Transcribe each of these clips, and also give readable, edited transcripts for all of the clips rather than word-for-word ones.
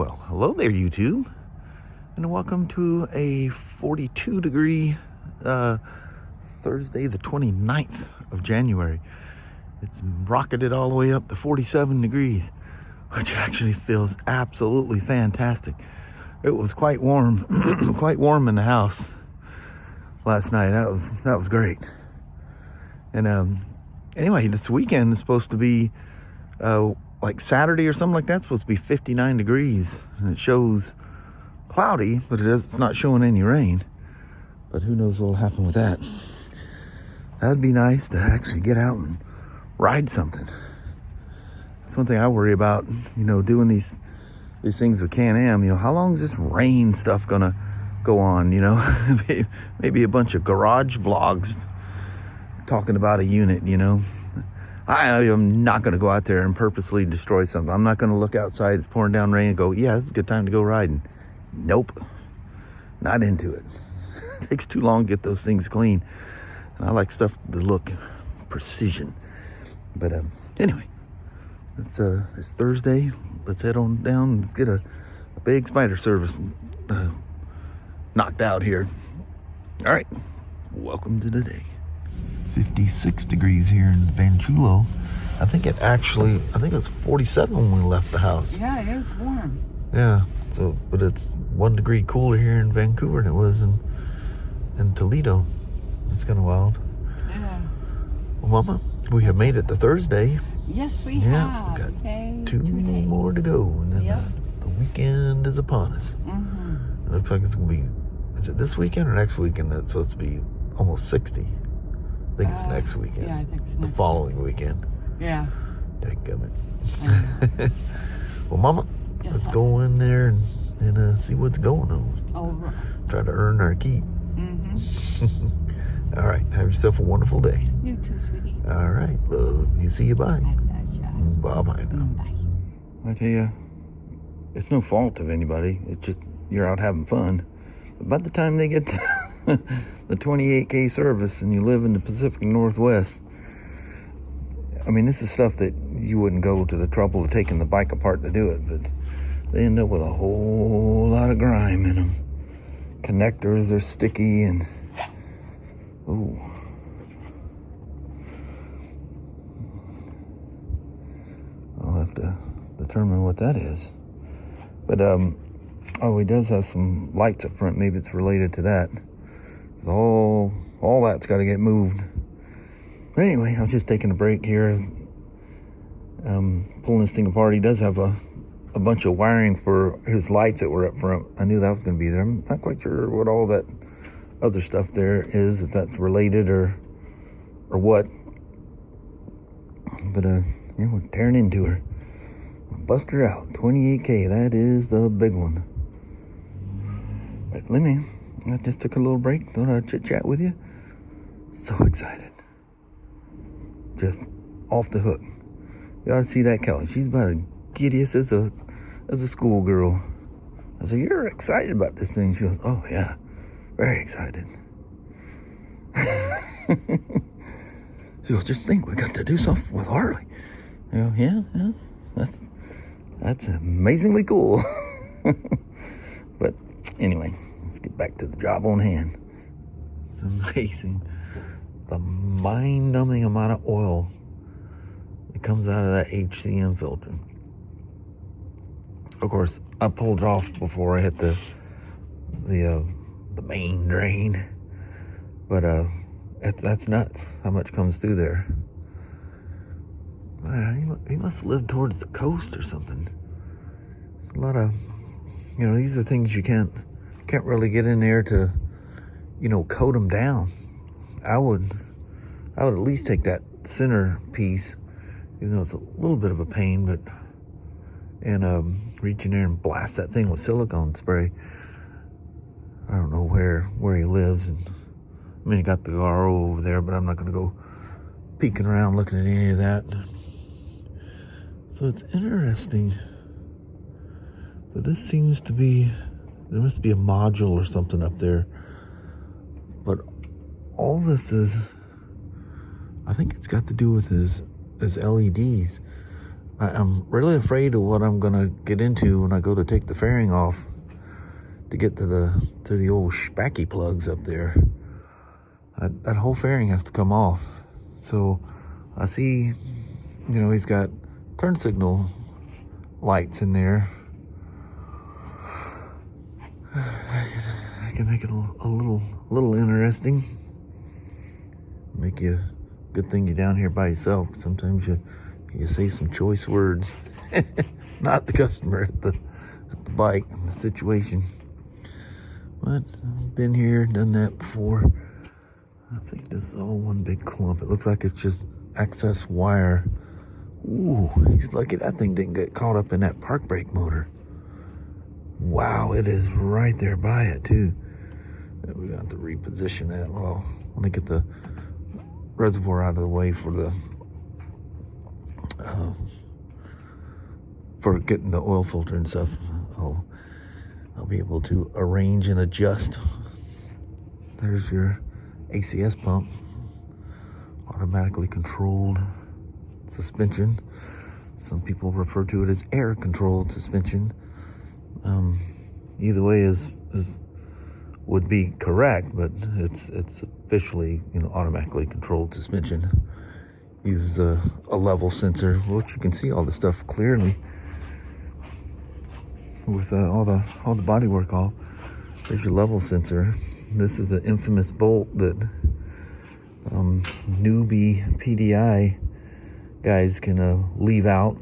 Well, hello there, YouTube, and welcome to a 42 degree Thursday, the 29th of January. It's rocketed all the way up to 47 degrees, which actually feels absolutely fantastic. It was quite warm, quite warm in the house last night. That was great. And anyway, this weekend is supposed to be like Saturday or something like that. It's supposed to be 59 degrees, and it shows cloudy, but it's not showing any rain. But who knows what will happen with that. That'd be nice to actually get out and ride something. That's one thing I worry about, doing these things with Can-Am. How long is this rain stuff gonna go on? Maybe a bunch of garage vlogs talking about a unit. I am not going to go out there and purposely destroy something. I'm not going to look outside, it's pouring down rain, and go, yeah, it's a good time to go riding. Nope. Not into it. It takes too long to get those things clean. And I like stuff to look precision. But anyway, it's Thursday. Let's head on down. Let's get a big Spyder service knocked out here. All right. Welcome to the day. 56 degrees here in Vanchulo. I think it was 47 when we left the house. Yeah, it is warm. Yeah, but it's 1 degree cooler here in Vancouver than it was in Toledo. It's kind of wild. Yeah. Well, Mama, we have made it to Thursday. Yes, we have. We got Yay, two more to go, and then the weekend is upon us. Mm-hmm. It looks like it's going to be, is it this weekend or next weekend? It's supposed to be almost 60. I think it's next weekend. Yeah, I think it's next the following weekend. Yeah. Dadgummit. Well, Mama, Yes, let's go in there and see what's going on. All right. Try to earn our keep. Mm-hmm. All right. Have yourself a wonderful day. You too, sweetie. All right. Love you. See you. Bye. I love ya. Bye-bye now. Bye. I tell you, it's no fault of anybody. It's just you're out having fun. But by the time they get to the 28K service and you live in the Pacific Northwest, I mean, this is stuff that you wouldn't go to the trouble of taking the bike apart to do it, but they end up with a whole lot of grime in them. Connectors are sticky and ooh. I'll have to determine what that is. But oh, he does have some lights up front. Maybe it's related to that. All that's got to get moved. But anyway, I was just taking a break here, pulling this thing apart. He does have a bunch of wiring for his lights that were up front. I knew that was going to be there. I'm not quite sure what all that other stuff there is, if that's related or what. But yeah, we're tearing into her. Bust her out. 28K. That is the big one. But I just took a little break. Thought I'd chit chat with you. So excited. Just off the hook. You ought to see that Kelly. She's about as giddiest as a schoolgirl. I said, "You're excited about this thing?" She goes, "Oh yeah, very excited." She goes, "Just think, we got to do something with Harley." I go, yeah, that's amazingly cool. But anyway, let's get back to the job on hand. It's amazing the mind-numbing amount of oil that comes out of that HCM filter. Of course, I pulled it off before I hit the main drain, but that's nuts how much comes through there. He must live towards the coast or something. It's a lot of, these are things you can't really get in there to, coat them down. I would at least take that center piece, even though it's a little bit of a pain, and reach in there and blast that thing with silicone spray. I don't know where he lives, and he got the RO over there, but I'm not going to go peeking around looking at any of that. So it's interesting that this seems to be, there must be a module or something up there, but all this is, I think it's got to do with his LEDs. I'm really afraid of what I'm gonna get into when I go to take the fairing off to get to the old spacky plugs up there. That whole fairing has to come off. So I see, he's got turn signal lights in there. I can make it a little interesting. Make you good thing you're down here by yourself. Sometimes you say some choice words. Not the customer, at the bike, the situation. But I've been here, done that before. I think this is all one big clump. It looks like it's just excess wire. Ooh, he's lucky that thing didn't get caught up in that park brake motor. Wow, it is right there by it too. We got to reposition that. Well, I want to get the reservoir out of the way for getting the oil filter and stuff. I'll be able to arrange and adjust. There's your ACS pump, automatically controlled suspension. Some people refer to it as air controlled suspension. Either way would be correct, but it's officially automatically controlled suspension. Uses a level sensor, which you can see all the stuff clearly with all the bodywork off. There's your level sensor. This is the infamous bolt that newbie PDI guys can leave out,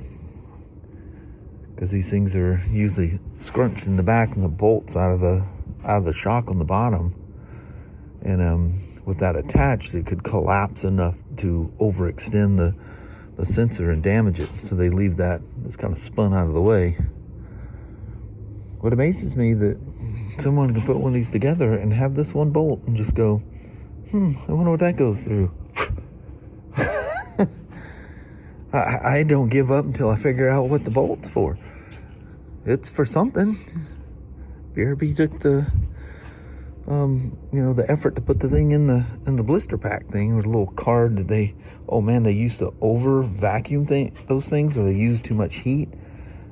because these things are usually scrunched in the back and the bolts out of the shock on the bottom, and with that attached, it could collapse enough to overextend the sensor and damage it. So they leave that, it's kind of spun out of the way. What amazes me that someone can put one of these together and have this one bolt and just go, I wonder what that goes through. I don't give up until I figure out what the bolt's for. It's for something. BRB took the effort to put the thing in the blister pack thing with a little card that they used to over vacuum those things, or they used too much heat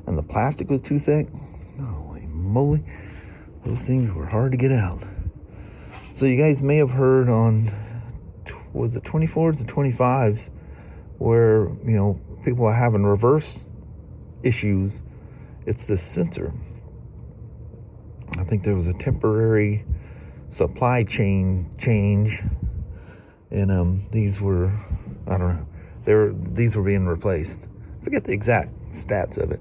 and the plastic was too thick. Holy moly, those things were hard to get out. So you guys may have heard on, was it 24s or 25s, where people are having reverse issues. It's the sensor. I think there was a temporary supply chain change, and these were, I don't know, these were being replaced. I forget the exact stats of it.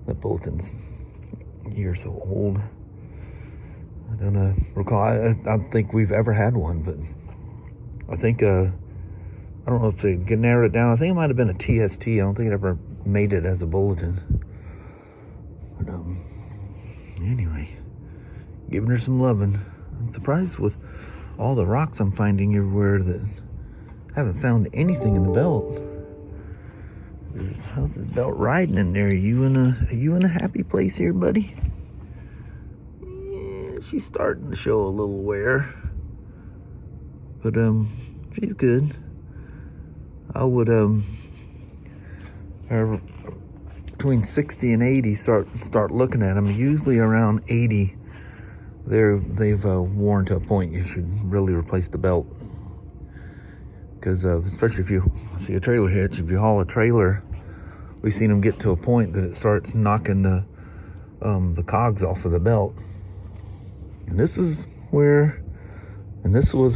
The bulletin's a year or so old. I don't recall. I don't think we've ever had one, but I think I don't know if they could narrow it down. I think it might have been a TST. I don't think it ever made it as a bulletin. But anyway, giving her some loving. I'm surprised with all the rocks I'm finding everywhere that I haven't found anything in the belt. How's this belt riding in there? Are you in a happy place here, buddy? Yeah, she's starting to show a little wear, but she's good. I would between 60 and 80 start looking at them. Usually around 80, they've worn to a point you should really replace the belt. Because especially if you see a trailer hitch, if you haul a trailer, we've seen them get to a point that it starts knocking the cogs off of the belt. And this was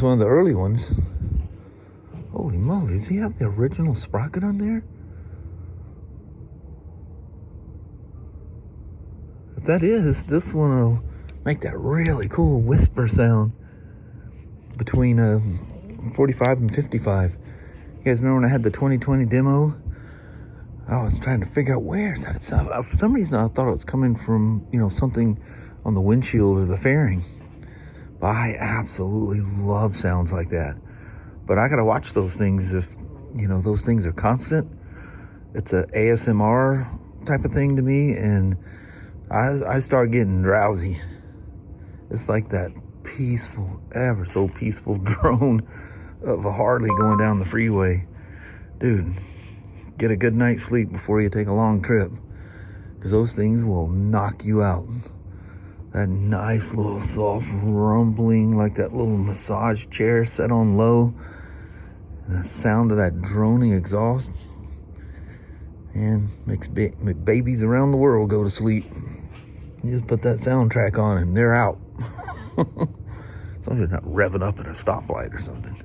one of the early ones. Holy moly, does he have the original sprocket on there? If that is, this one will make that really cool whisper sound between 45 and 55. You guys remember when I had the 2020 demo? I was trying to figure out where's that sound. For some reason, I thought it was coming from, something on the windshield or the fairing. But I absolutely love sounds like that. But I gotta watch those things if, those things are constant. It's a ASMR type of thing to me, and I start getting drowsy. It's like that peaceful, ever so peaceful drone of a Harley going down the freeway. Dude, get a good night's sleep before you take a long trip, because those things will knock you out. That nice little soft rumbling, like that little massage chair set on low, and the sound of that droning exhaust, and makes babies around the world go to sleep. You just put that soundtrack on and they're out. As long as they're not revving up at a stoplight or something.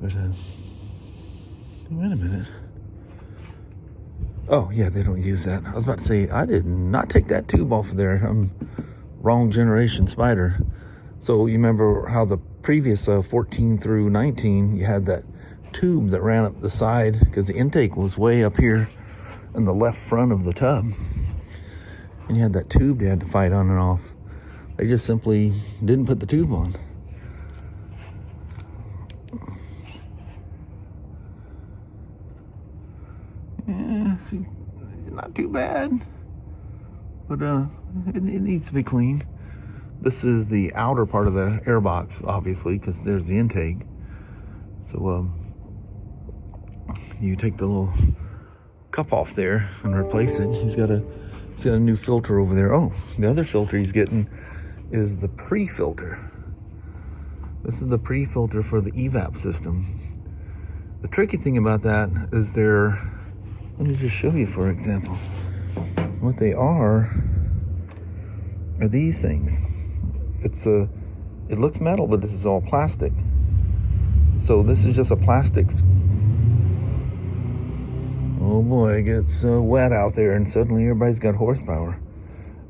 But wait a minute. Oh yeah, they don't use that. I was about to say, I did not take that tube off of there. I'm wrong generation Spyder. So you remember how the previous 14 through 19, you had that tube that ran up the side, because the intake was way up here in the left front of the tub, and you had that tube you had to fight on and off. They just simply didn't put the tube on. Yeah, not too bad, but it needs to be cleaned. This is the outer part of the airbox, obviously, because there's the intake. So you take the little cup off there and replace it. He's got a new filter over there. Oh, the other filter he's getting is the pre-filter. This is the pre-filter for the evap system. The tricky thing about that is let me just show you, for example. What they are these things. It looks metal, but this is all plastic. So this is just a plastics. Oh boy, it gets wet out there, and suddenly everybody's got horsepower.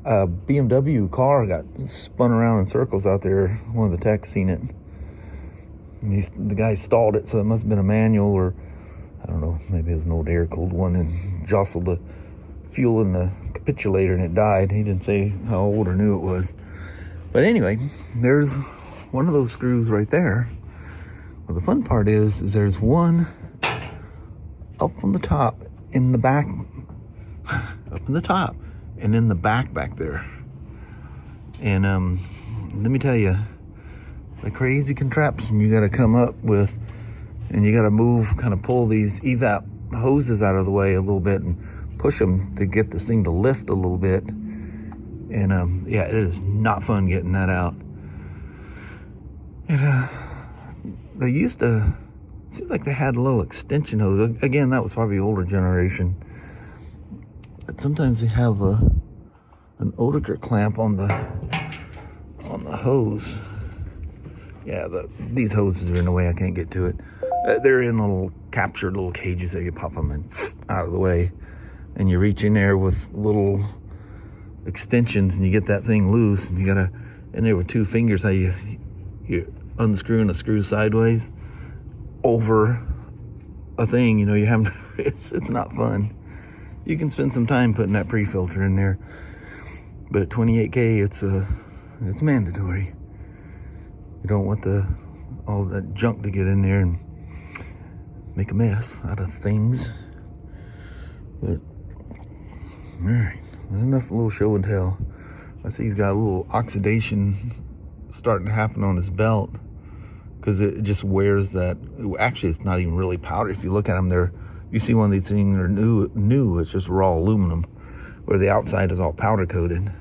BMW car got spun around in circles out there. One of the techs seen it. And the guy stalled it, so it must have been a manual, or I don't know, maybe it was an old air-cooled one, and jostled the fuel in the capitulator and it died. He didn't say how old or new it was. But anyway, there's one of those screws right there. Well, the fun part is there's one up on the top, in the back, up in the top, and in the back there. And let me tell you, the crazy contraption you got to come up with, and you got to kind of pull these evap hoses out of the way a little bit and push them to get this thing to lift a little bit. And yeah, it is not fun getting that out. And they used to, seems like they had a little extension hose. Again, that was probably older generation. But sometimes they have an Oetiker clamp on the hose. Yeah, these hoses are in the way. I can't get to it. They're in captured little cages that you pop them in out of the way, and you reach in there with little extensions, and you get that thing loose. And you gotta, in there with two fingers, how you unscrewing a screw sideways over a thing. You know, you have it's not fun. You can spend some time putting that pre-filter in there, but at 28K, it's mandatory. You don't want all that junk to get in there and make a mess out of things. But all right, enough little show and tell. I see he's got a little oxidation starting to happen on his belt, because it just wears that. Actually, it's not even really powder. If you look at them, you see one of these things, they're new. It's just raw aluminum, where the outside is all powder coated.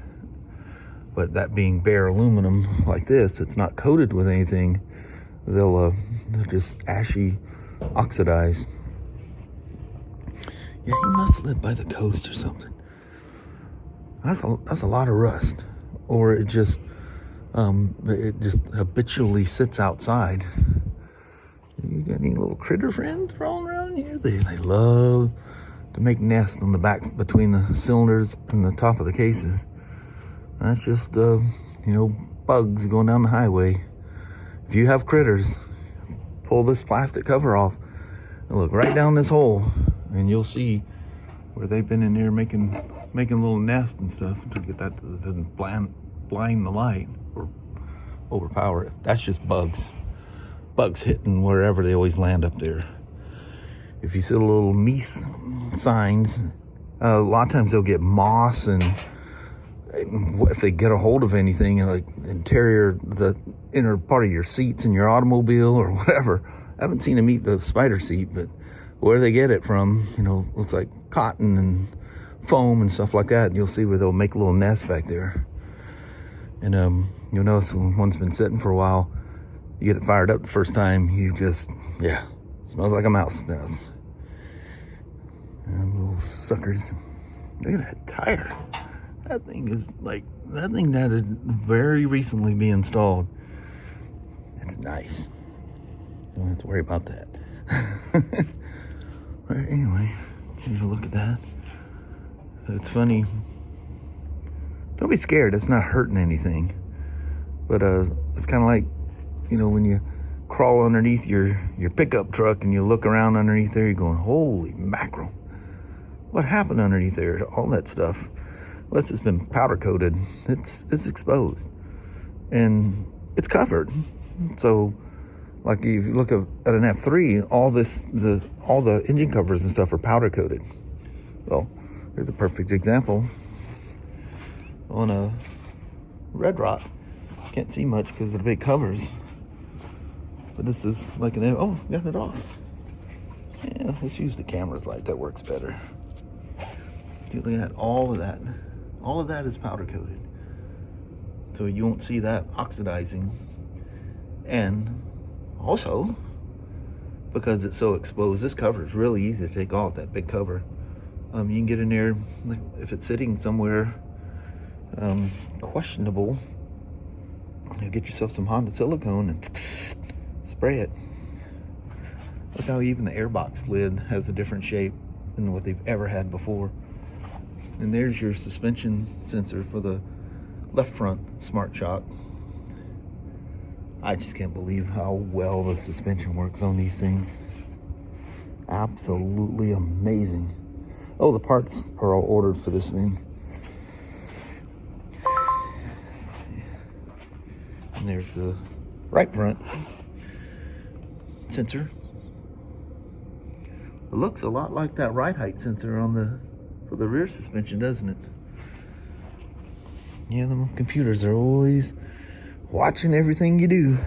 But that being bare aluminum like this, it's not coated with anything. They'll just ashy oxidize. Yeah, he must have lived by the coast or something. That's a lot of rust, or it just habitually sits outside. You got any little critter friends rolling around here? They love to make nests on the backs between the cylinders and the top of the cases. That's just bugs going down the highway. If you have critters, pull this plastic cover off and look right down this hole, and you'll see where they've been in there making little nests and stuff to get that to blind the light or overpower it. That's just bugs hitting wherever they always land up there. If you see little meese signs, a lot of times they'll get moss, and if they get a hold of anything, like the inner part of your seats in your automobile or whatever. I haven't seen them eat the Spyder seat, but where they get it from, looks like cotton and foam and stuff like that. And you'll see where they'll make a little nest back there. And you'll notice when one's been sitting for a while, you get it fired up the first time, you just, smells like a mouse nest. Little suckers. Look at that tire. That thing that had very recently been installed. It's nice. Don't have to worry about that. Right, anyway, give you a look at that. It's funny. Don't be scared. It's not hurting anything. But it's kind of like, when you crawl underneath your pickup truck and you look around underneath there, you're going, holy mackerel. What happened underneath there? All that stuff. Unless it's been powder coated, it's exposed. And it's covered. So, like if you look at an F3, all the engine covers and stuff are powder coated. Well, here's a perfect example. On a Red Rock, can't see much because of the big covers. But this is like got it off. Yeah, let's use the camera's light. That works better. Look at all of that. All of that is powder coated. So you won't see that oxidizing. And also, because it's so exposed, this cover is really easy to take off, that big cover. You can get in there, if it's sitting somewhere questionable, get yourself some Honda silicone and spray it. Look how even the Airbox lid has a different shape than what they've ever had before. And there's your suspension sensor for the left front smart shock. I just can't believe how well the suspension works on these things. Absolutely amazing. Oh, the parts are all ordered for this thing. And there's the right front sensor. It looks a lot like that ride height sensor for the rear suspension, doesn't it? Yeah, the computers are always watching everything you do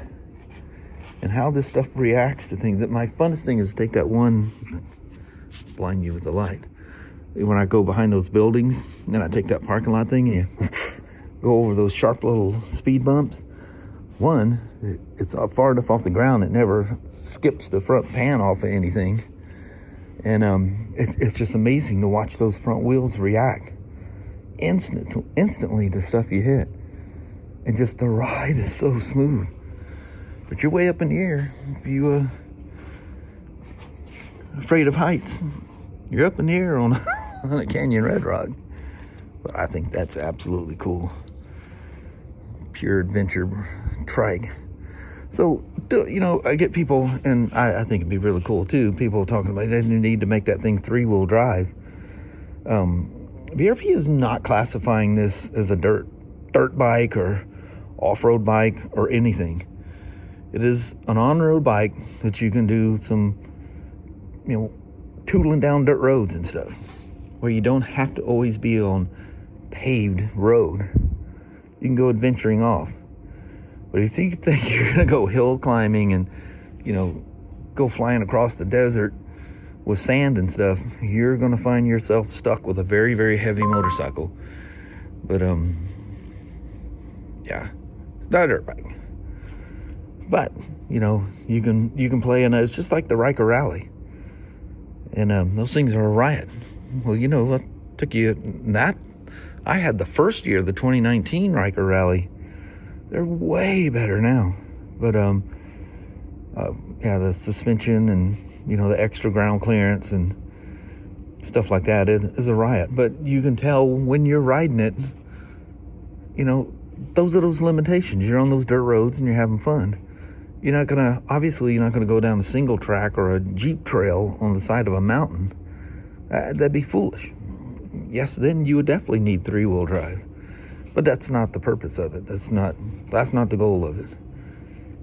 and how this stuff reacts to things. That my funnest thing is to take that one, blind you with the light. When I go behind those buildings, then I take that parking lot thing and you go over those sharp little speed bumps. One, it's far enough off the ground, it never skips the front pan off of anything. And it's just amazing to watch those front wheels react instantly to stuff you hit. And just the ride is so smooth. But you're way up in the air. If you afraid of heights, you're up in the air on a Canyon Red Rock. But I think that's absolutely cool. Pure adventure trike. So, I get people, and I think it'd be really cool too, people talking about they need to make that thing 3-wheel drive. BRP is not classifying this as a dirt bike or off-road bike or anything. It is an on-road bike that you can do some, tootling down dirt roads and stuff, where you don't have to always be on paved road. You can go adventuring off. But if you think you're going to go hill climbing and, go flying across the desert with sand and stuff, you're going to find yourself stuck with a very, very heavy motorcycle. But, yeah, it's not a dirt bike. But, you can play in it's just like the Riker Rally. And those things are a riot. Well, what took you that? I had the first year, the 2019 Riker Rally. They're way better now. But, the suspension and, the extra ground clearance and stuff like that is a riot. But you can tell when you're riding it, those are those limitations. You're on those dirt roads and you're having fun. You're not going to go down a single track or a Jeep trail on the side of a mountain. That'd be foolish. Yes, then you would definitely need 3-wheel drive. But that's not the purpose of it. That's not the goal of it.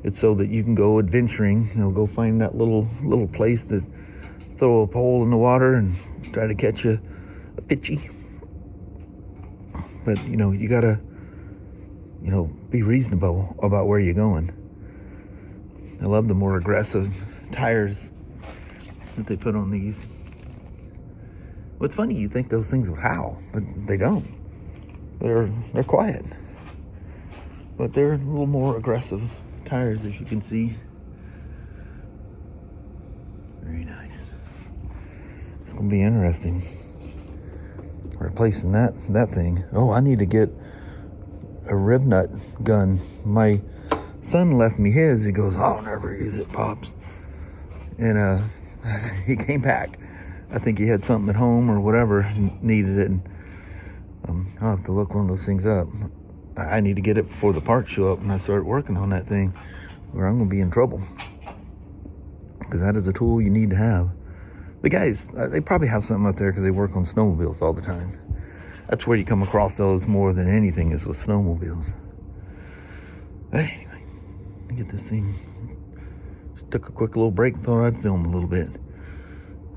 It's so that you can go adventuring, go find that little place that throw a pole in the water and try to catch a fishy. But, you gotta, be reasonable about where you're going. I love the more aggressive tires that they put on these. What's funny, you think those things would howl, but they don't. They're quiet. But they're a little more aggressive tires, as you can see. Very nice. It's gonna be interesting replacing that thing. Oh, I need to get a rib nut gun. My son left me his. He goes, I'll never use it, Pops. And he came back. I think he had something at home or whatever, and needed it. And I'll have to look one of those things up. I need to get it before the parts show up and I start working on that thing, or I'm gonna be in trouble. Because that is a tool you need to have. The guys, they probably have something out there because they work on snowmobiles all the time. That's where you come across those more than anything, is with snowmobiles. But anyway, let me get this thing. Just took a quick little break, thought I'd film a little bit.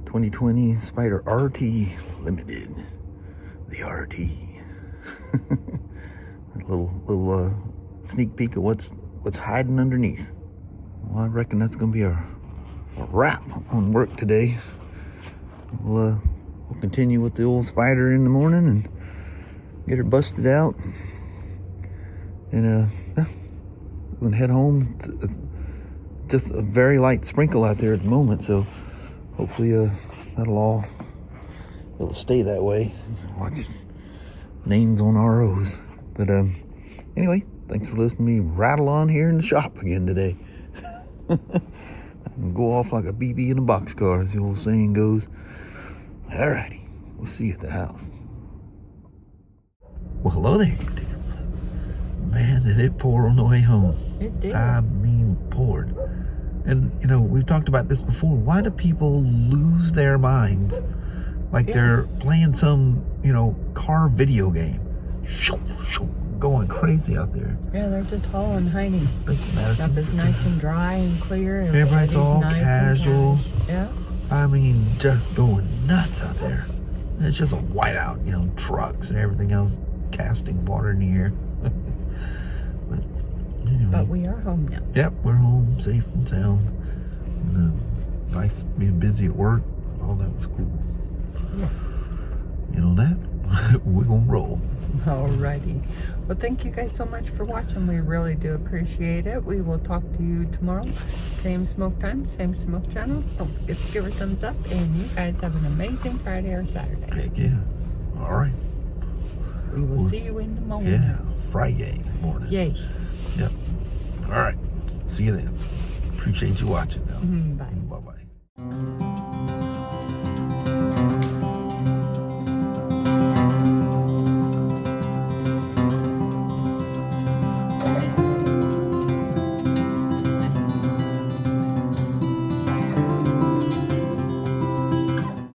2020 Spyder RT Limited. The RT. A little sneak peek of what's hiding underneath. Well, I reckon that's gonna be a wrap on work today. We'll continue with the old Spyder in the morning and get her busted out, and we're gonna head home. It's just a very light sprinkle out there at the moment, so hopefully it'll stay that way. Watch names on ROs. But anyway, thanks for listening to me rattle on here in the shop again today. And go off like a BB in a boxcar, as the old saying goes. Alrighty, we'll see you at the house. Well, hello there, YouTube. Man, did it pour on the way home. It did. I mean, poured. And, you know, we've talked about this before. Why do people lose their minds like they're playing some, you know, car video game? Going crazy out there. Yeah, they're just hauling Heine. Stuff is nice and dry and clear. Everybody's all nice casual. Yeah. I mean, just going nuts out there. It's just a whiteout, you know, trucks and everything else casting water in the air. But anyway. But we are home now. Yep, we're home, safe and sound. And, nice being busy at work. All that was cool. Yes. You know that? We're gonna roll. Alrighty. Well, thank you guys so much for watching. We really do appreciate it. We will talk to you tomorrow. Same smoke time, same smoke channel. Don't forget to give her a thumbs up. And you guys have an amazing Friday or Saturday. Heck yeah. All right. We will see you in the morning. Yeah, Friday morning. Yay. Yep. All right. See you then. Appreciate you watching. Bye. Bye-bye.